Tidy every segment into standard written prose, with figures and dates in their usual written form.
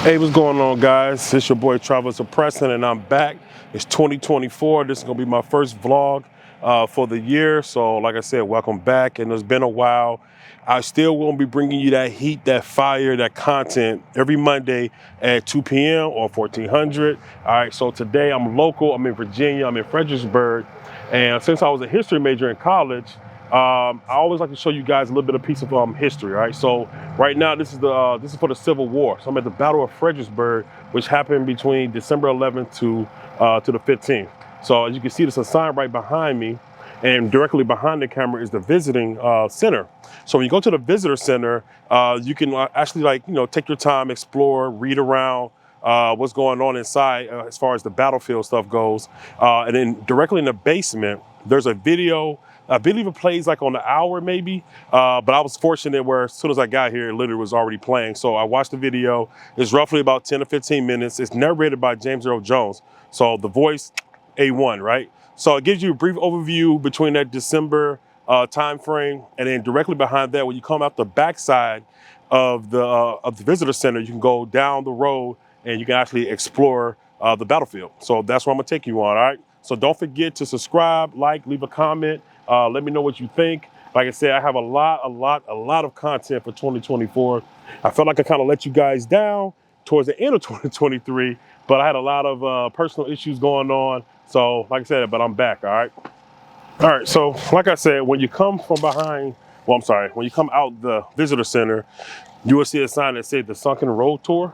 Hey, what's going on, guys? It's your boy Travis Preston, and I'm back. It's 2024. This is gonna be my first vlog for the year. So, like I said, welcome back. And it's been a while. I still won't be bringing you that heat, that fire, that content every Monday at 2 p.m. or 1400. All right. So today I'm local. I'm in Virginia. I'm in Fredericksburg, and since I was a history major in college, I always like to show you guys a little bit of piece of history. All right, so right now this is for the Civil War. So I'm at the Battle of Fredericksburg, which happened between December 11th to the 15th. So as you can see, there's a sign right behind me, and directly behind the camera is the visiting center. So when you go to the visitor center, you can actually take your time, explore, read around what's going on inside as far as the battlefield stuff goes. And then directly in the basement, there's a video. I believe it plays like on the hour maybe, but I was fortunate where as soon as I got here, it literally was already playing. So I watched the video. It's roughly about 10 to 15 minutes. It's narrated by James Earl Jones. So the voice, A1, right? So it gives you a brief overview between that December time frame, and then directly behind that, when you come out the backside of the visitor center, you can go down the road and you can actually explore the battlefield. So that's where I'm gonna take you on, all right? So don't forget to subscribe, like, leave a comment. Let me know what you think. Like I said, I have a lot of content for 2024. I felt like I kind of let you guys down towards the end of 2023, but I had a lot of personal issues going on. So like I said, but I'm back, all right? All right, so like I said, when you come from behind, when you come out the visitor center, you will see a sign that says the Sunken Road Tour.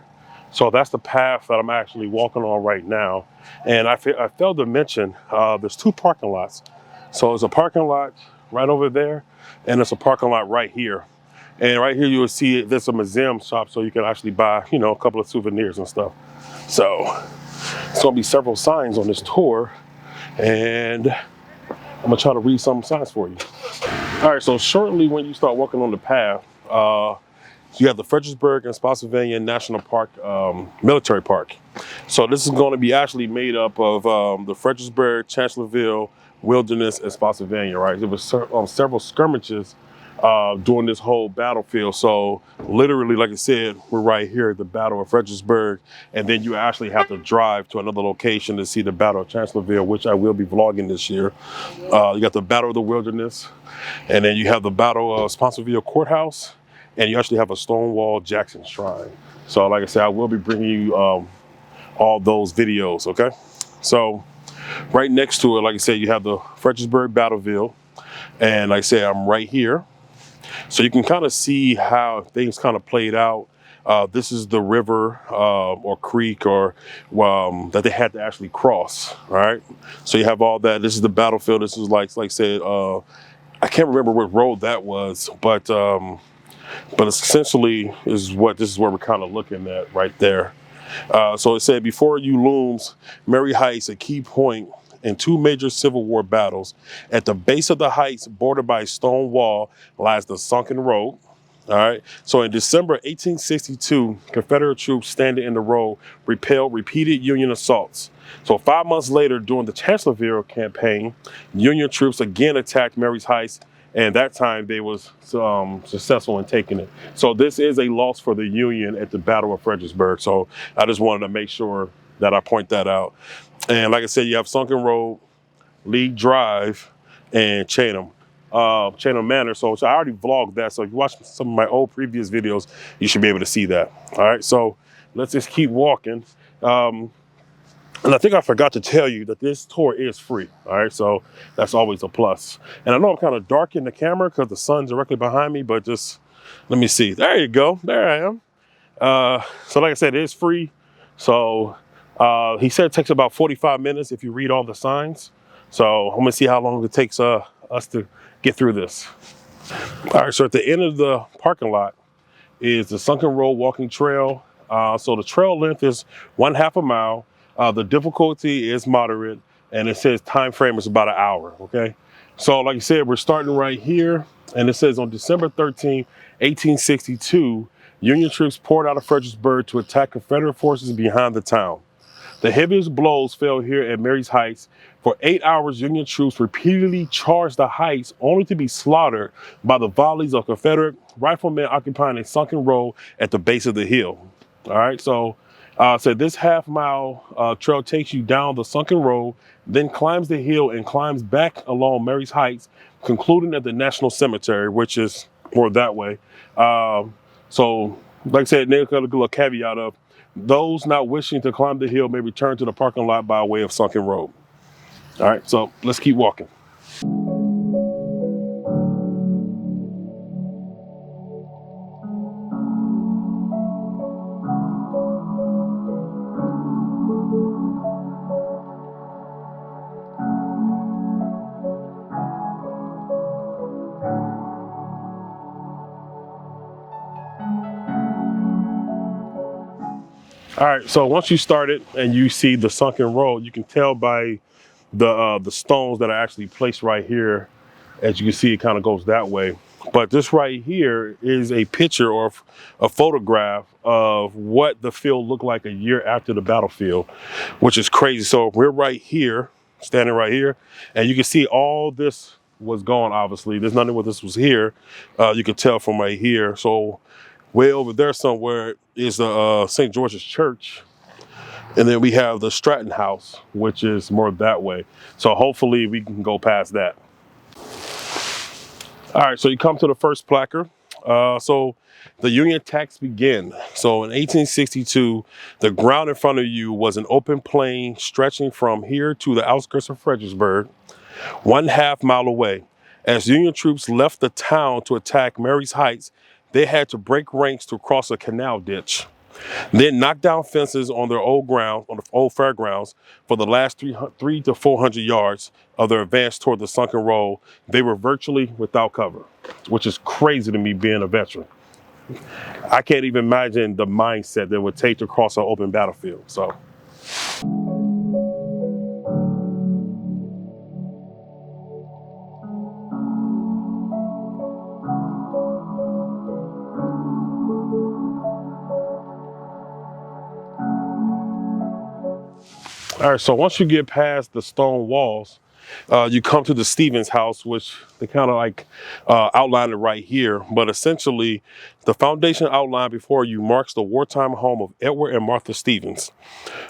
So that's the path that I'm actually walking on right now. And I failed to mention, there's two parking lots. So there's a parking lot right over there, and there's a parking lot right here. And right here you will see there's a museum shop, so you can actually buy, a couple of souvenirs and stuff. So it's gonna be several signs on this tour, and I'm gonna try to read some signs for you. All right, so shortly when you start walking on the path, you have the Fredericksburg and Spotsylvania National Park, Military Park. So this is going to be actually made up of the Fredericksburg, Chancellorsville, Wilderness, and Spotsylvania, right? There was several skirmishes during this whole battlefield. So literally, like I said, we're right here at the Battle of Fredericksburg, and then you actually have to drive to another location to see the Battle of Chancellorsville, which I will be vlogging this year. You got the Battle of the Wilderness, and then you have the Battle of Spotsylvania Courthouse, and you actually have a Stonewall Jackson Shrine. So like I said, I will be bringing you all those videos, okay? So right next to it, like I said, you have the Fredericksburg battlefield. And like I said, I'm right here. So you can kind of see how things kind of played out. This is the river or creek or that they had to actually cross, all right? So you have all that. This is the battlefield. This is like I said, I can't remember what road that was, but essentially this is where we're kind of looking at right there. So it said, before you looms Mary Heights, a key point in two major Civil War battles. At the base of the heights, bordered by a stone wall, lies the Sunken Road. All right. So in December 1862, Confederate troops standing in the road repelled repeated Union assaults. So 5 months later, during the Chancellorsville campaign, Union troops again attacked Mary's Heights, and that time they was successful in taking it. So this is a loss for the Union at the Battle of Fredericksburg. So I just wanted to make sure that I point that out. And like I said, you have Sunken Road, Lee Drive, and Chatham Manor. So I already vlogged that. So if you watch some of my old previous videos, you should be able to see that. All right, so let's just keep walking. And I think I forgot to tell you that this tour is free, all right? So that's always a plus. And I know I'm kind of dark in the camera because the sun's directly behind me, but just, let me see. There you go, there I am. So like I said, it is free. So he said it takes about 45 minutes if you read all the signs. So I'm gonna see how long it takes us to get through this. All right, so at the end of the parking lot is the Sunken Road walking trail. So the trail length is 1/2 mile. The difficulty is moderate, and it says time frame is about an hour, okay? So like I said, we're starting right here, and it says on December 13, 1862, Union troops poured out of Fredericksburg to attack Confederate forces behind the town. The heaviest blows fell here at Mary's Heights. For 8 hours, Union troops repeatedly charged the heights, only to be slaughtered by the volleys of Confederate riflemen occupying a sunken road at the base of the hill. All right, so this half-mile trail takes you down the sunken road, then climbs the hill and climbs back along Mary's Heights, concluding at the National Cemetery, which is more that way. So, like I said, Nick got a little caveat of those not wishing to climb the hill may return to the parking lot by way of sunken road. All right, so let's keep walking. All right, so once you start it and you see the sunken road, you can tell by the stones that are actually placed right here. As you can see, it kind of goes that way. But this right here is a picture or a photograph of what the field looked like a year after the battlefield, which is crazy. So we're right here, standing right here, and you can see all this was gone, obviously. There's nothing where this was here. You can tell from right here. So way over there somewhere is the St. George's Church. And then we have the Stratton House, which is more that way. So hopefully we can go past that. All right, so you come to the first placard. So the Union attacks begin. So in 1862, the ground in front of you was an open plain stretching from here to the outskirts of Fredericksburg, 1/2 mile away. As Union troops left the town to attack Mary's Heights, they had to break ranks to cross a canal ditch, then knock down fences on their old ground, on the old fairgrounds, for the last 300 to 400 yards of their advance toward the sunken road. They were virtually without cover, which is crazy to me being a veteran. I can't even imagine the mindset that it would take to cross an open battlefield. So. All right, so once you get past the stone walls, you come to the Stevens house, which they kind of like outlined it right here. But essentially, the foundation outline before you marks the wartime home of Edward and Martha Stevens.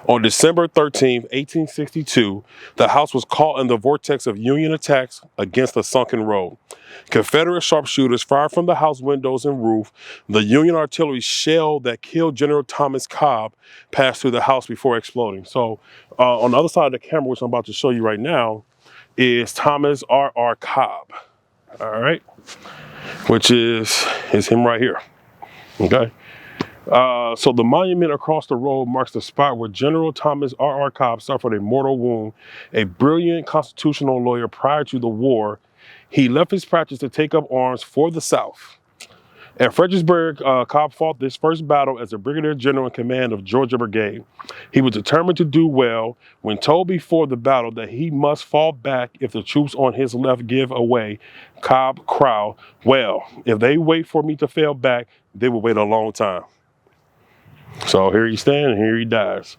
On December 13th, 1862, the house was caught in the vortex of Union attacks against the sunken road. Confederate sharpshooters fired from the house windows and roof. The Union artillery shell that killed General Thomas Cobb passed through the house before exploding. So on the other side of the camera, which I'm about to show you right now, is Thomas R.R. Cobb, all right, which is him right here, okay? So the monument across the road marks the spot where General Thomas R.R. Cobb suffered a mortal wound. A brilliant constitutional lawyer prior to the war, he left his practice to take up arms for the South. At Fredericksburg, Cobb fought this first battle as a brigadier general in command of Georgia Brigade. He was determined to do well. When told before the battle that he must fall back if the troops on his left give away, Cobb cried, "Well, if they wait for me to fall back, they will wait a long time." So here he stands and here he dies.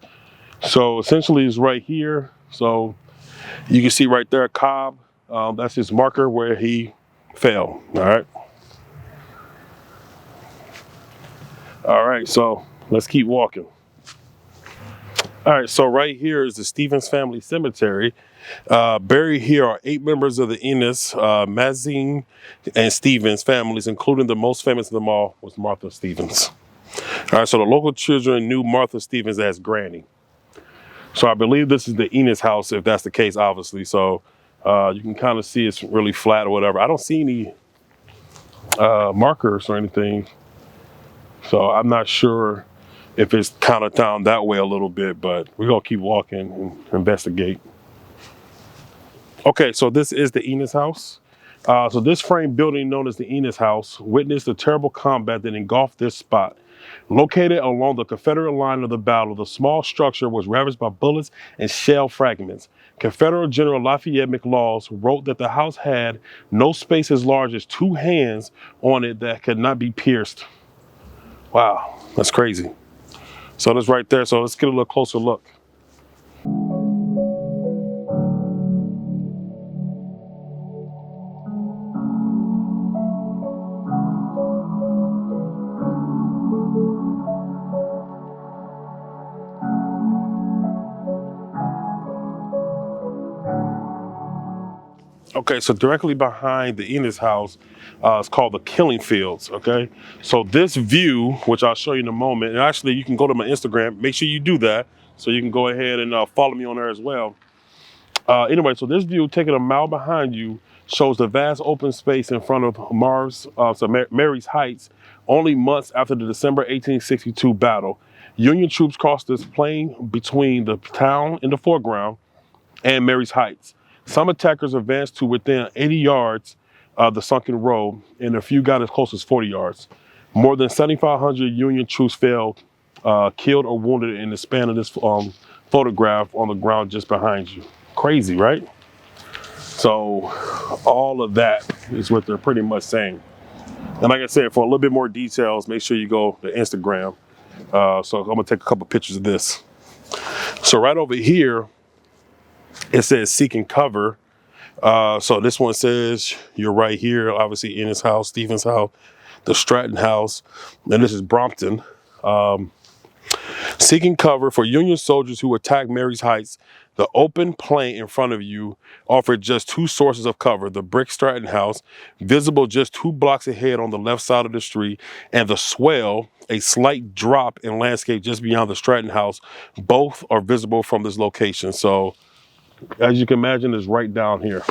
So essentially it's right here. So you can see right there, Cobb, that's his marker where he fell, all right? All right, so let's keep walking. All right, so right here is the Stevens family cemetery. Buried here are 8 members of the Enos, Mazine, and Stevens families, including the most famous of them all was Martha Stevens. All right, so the local children knew Martha Stevens as Granny. So I believe this is the Enos house, if that's the case, obviously. So you can kind of see it's really flat or whatever. I don't see any markers or anything. So I'm not sure if it's kind of down that way a little bit, but we're gonna keep walking and investigate. Okay, so this is the Enos house. So this frame building known as the Enos house witnessed the terrible combat that engulfed this spot. Located along the Confederate line of the battle, the small structure was ravaged by bullets and shell fragments. Confederate General Lafayette McLaws wrote that the house had no space as large as 2 hands on it that could not be pierced. Wow, that's crazy. So that's right there. So let's get a little closer look. Okay, so directly behind the Enos house, it's called the Killing Fields. Okay, so this view, which I'll show you in a moment, and actually you can go to my Instagram. Make sure you do that, so you can go ahead and follow me on there as well. Anyway, so this view, taking a mile behind you, shows the vast open space in front of Mary's Heights. Only months after the December 1862 battle, Union troops crossed this plain between the town in the foreground and Mary's Heights. Some attackers advanced to within 80 yards of the sunken road, and a few got as close as 40 yards. More than 7,500 Union troops fell, killed or wounded in the span of this photograph on the ground just behind you. Crazy, right? So all of that is what they're pretty much saying. And like I said, for a little bit more details, make sure you go to Instagram. So I'm gonna take a couple pictures of this. So right over here, it says seeking cover. So this one says you're right here, obviously in his house, Stephen's house, the Stratton house, and this is Brompton. Seeking cover for Union soldiers who attacked Mary's Heights. The open plain in front of you offered just two sources of cover: the brick Stratton house, visible just 2 blocks ahead on the left side of the street, and the swell, a slight drop in landscape just beyond the Stratton house. Both are visible from this location. So as you can imagine, it's right down here.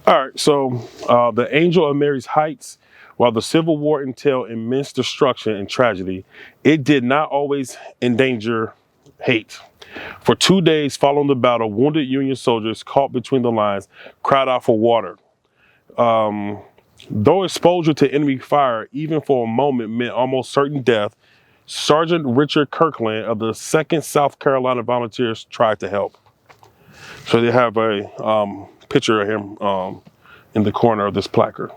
All right, so the Angel of Mary's Heights, while the Civil War entailed immense destruction and tragedy, it did not always endanger hate. For 2 days following the battle, wounded Union soldiers caught between the lines cried out for water. Though exposure to enemy fire, even for a moment, meant almost certain death, Sergeant Richard Kirkland of the 2nd South Carolina Volunteers tried to help. So they have a picture of him in the corner of this placard.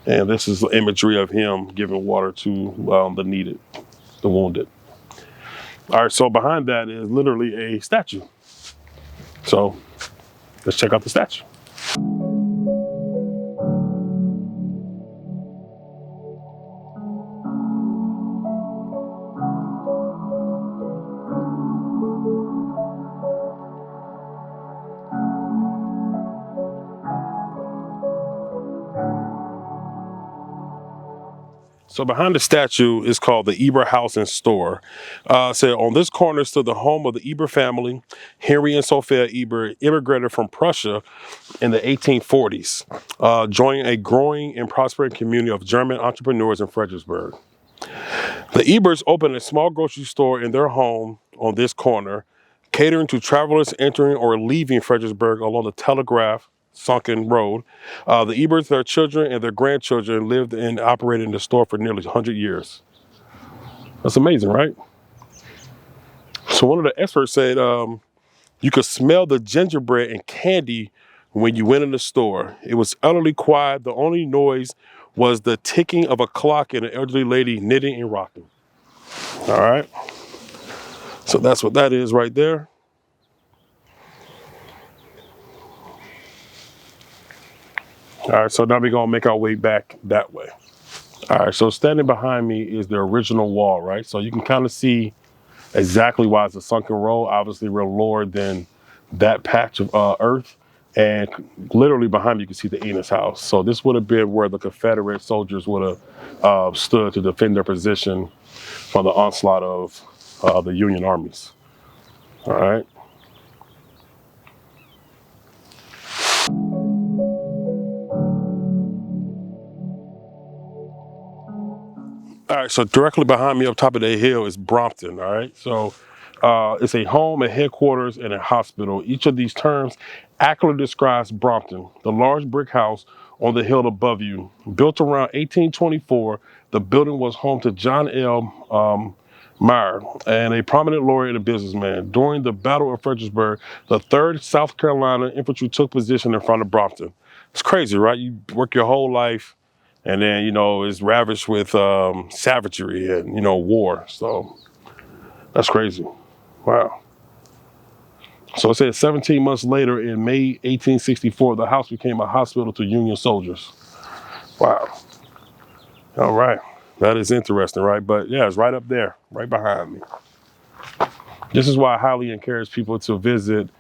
And this is the imagery of him giving water to the needed, the wounded. All right, so behind that is literally a statue. So let's check out the statue. So behind the statue is called the Eber House and Store. So on this corner stood the home of the Eber family. Henry and Sophia Eber immigrated from Prussia in the 1840s, joining a growing and prospering community of German entrepreneurs in Fredericksburg. The Ebers opened a small grocery store in their home on this corner, catering to travelers entering or leaving Fredericksburg along the Telegraph Sunken Road. The Ebers, their children, and their grandchildren lived and operated in the store for nearly 100 years. That's amazing, right? So one of the experts said you could smell the gingerbread and candy when you went in the store. It was utterly quiet. The only noise was the ticking of a clock and an elderly lady knitting and rocking. All right. So that's what that is right there. All right, so now we're gonna make our way back that way. All right, so standing behind me is the original wall, right? So you can kind of see exactly why it's a sunken road. Obviously, we're lower than that patch of earth. And literally behind me, you can see the Enos house. So this would have been where the Confederate soldiers would have stood to defend their position from the onslaught of the Union armies. All right. All right, so directly behind me up top of the hill is Brompton, all right? So it's a home, a headquarters, and a hospital. Each of these terms accurately describes Brompton, the large brick house on the hill above you. Built around 1824, the building was home to John L. Meyer, and a prominent lawyer and a businessman. During the Battle of Fredericksburg, the 3rd South Carolina Infantry took position in front of Brompton. It's crazy, right? You work your whole life, and then, you know, it's ravished with savagery and, you know, war. So that's crazy. Wow. So it says 17 months later, in May 1864, the house became a hospital to Union soldiers. Wow. All right. That is interesting, right? But yeah, it's right up there, right behind me. This is why I highly encourage people to visit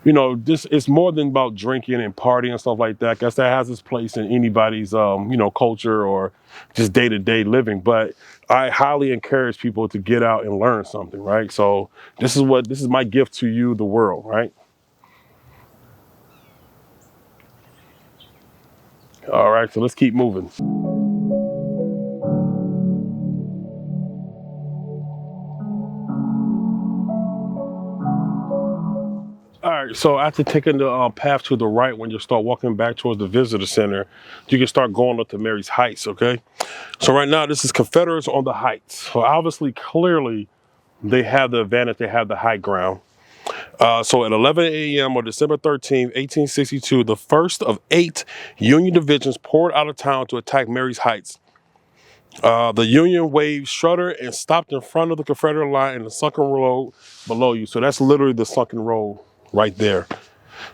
you know, this it's more than about drinking and partying and stuff like that. I guess that has its place in anybody's, you know, culture or just day-to-day living. But I highly encourage people to get out and learn something, right? So this is my gift to you, the world, right? All right, so let's keep moving. All right, so after taking the path to the right, when you start walking back towards the visitor center, you can start going up to Mary's Heights, okay? So right now, this is Confederates on the Heights. So obviously, clearly, they have the advantage, they have the high ground. So at 11 a.m. on December 13th, 1862, the first of 8 Union divisions poured out of town to attack Mary's Heights. The Union waved shuddered and stopped in front of the Confederate line in the sunken road below you. So that's literally the sunken road right there.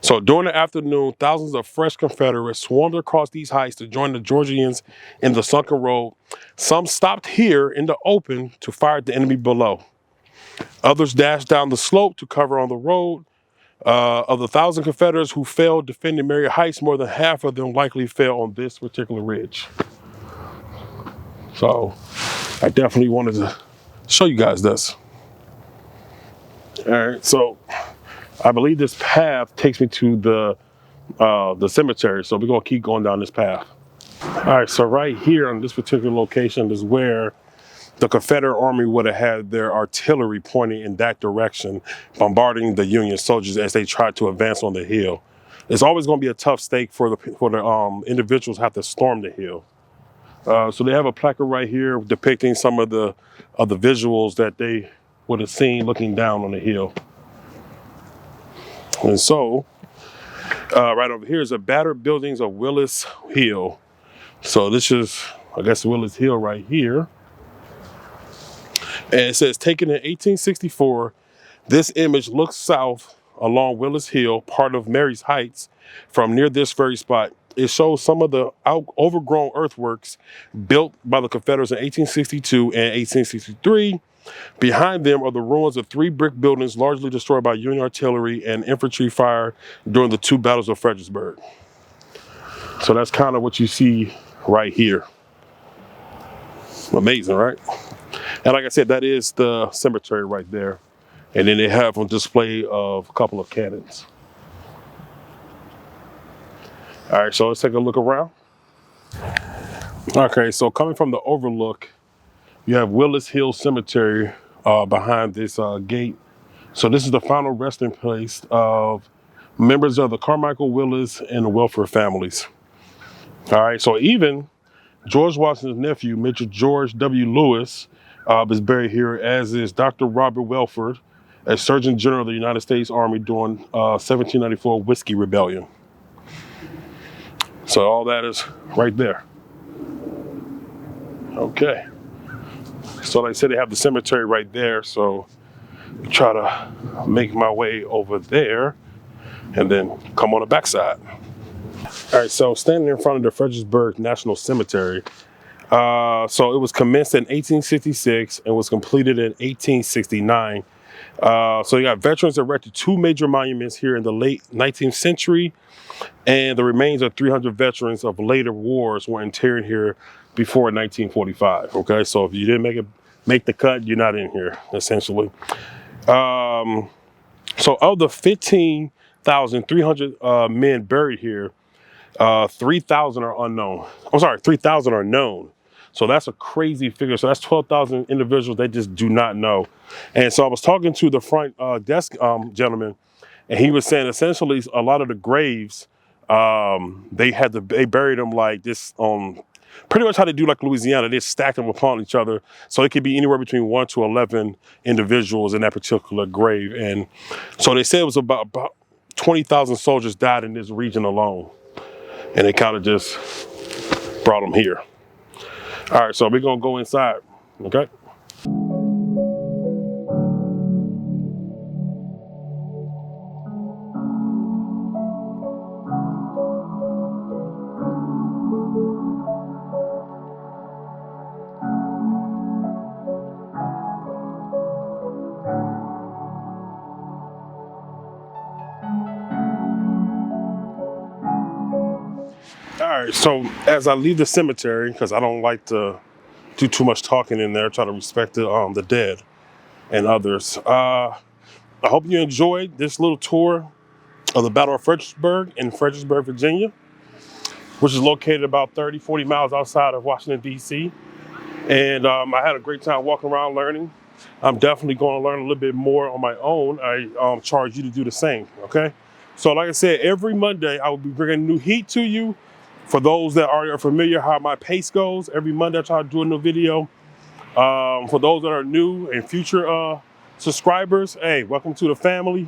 So during the afternoon, thousands of fresh Confederates swarmed across these heights to join the Georgians in the sunken road. Some stopped here in the open to fire at the enemy below. Others dashed down the slope to cover on the road. Of the 1,000 Confederates who fell defending Mary Heights, more than half of them likely fell on this particular ridge. So I definitely wanted to show you guys this. All right, so I believe this path takes me to the cemetery. So we're gonna keep going down this path. All right, so right here on this particular location is where the Confederate Army would have had their artillery pointing in that direction, bombarding the Union soldiers as they tried to advance on the hill. It's always going to be a tough stake for the individuals who have to storm the hill. So they have a placard right here depicting some of the visuals that they would have seen looking down on the hill. And so, right over here is the battered buildings of Willis Hill. So this is, I guess, Willis Hill right here. And it says, taken in 1864, this image looks south along Willis Hill, part of Mary's Heights, from near this very spot. It shows some of the overgrown earthworks built by the Confederates in 1862 and 1863. Behind them are the ruins of 3 brick buildings largely destroyed by Union artillery and infantry fire during the 2 battles of Fredericksburg. So that's kind of what you see right here. Amazing, right? And like I said, that is the cemetery right there. And then they have on display of a couple of cannons. All right, so let's take a look around. Okay, so coming from the overlook, you have Willis Hill Cemetery behind this gate. So this is the final resting place of members of the Carmichael, Willis, and the Welfare families. All right, so even George Washington's nephew, Major George W. Lewis, is buried here, as is Dr. Robert Welford, as Surgeon General of the United States Army during 1794 Whiskey Rebellion. So all that is right there. Okay. So like I said, they have the cemetery right there. So try to make my way over there and then come on the backside. All right, so standing in front of the Fredericksburg National Cemetery. So it was commenced in 1866 and was completed in 1869. So you got veterans erected 2 major monuments here in the late 19th century, and the remains of 300 veterans of later wars were interred here before 1945. Okay, so if you didn't make the cut, you're not in here, essentially. So of the 15,300 men buried here, 3,000 are unknown. I'm sorry, 3,000 are known. So that's a crazy figure. So that's 12,000 individuals they just do not know. And so I was talking to the front desk gentleman, and he was saying essentially a lot of the graves, they buried them like this pretty much how they do like Louisiana. They stack them upon each other. So it could be anywhere between 1 to 11 individuals in that particular grave. And so they said it was about 20,000 soldiers died in this region alone. And they kind of just brought them here. All right, so we're gonna go inside, okay? All right, so as I leave the cemetery, because I don't like to do too much talking in there, try to respect the dead and others. I hope you enjoyed this little tour of the Battle of Fredericksburg in Fredericksburg, Virginia, which is located about 30, 40 miles outside of Washington, D.C. And I had a great time walking around learning. I'm definitely going to learn a little bit more on my own. I charge you to do the same, okay? So like I said, every Monday I will be bringing new heat to you. For those that are familiar how my pace goes, every Monday I try to do a new video. For those that are new and future subscribers, hey, welcome to the family.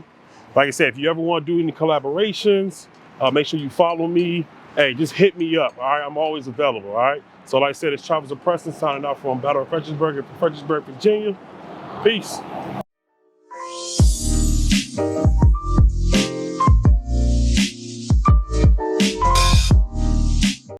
Like I said, if you ever want to do any collaborations, make sure you follow me. Hey, just hit me up, all right? I'm always available, all right? So like I said, it's Travis Preston signing out from Battle of Fredericksburg in Fredericksburg, Virginia. Peace.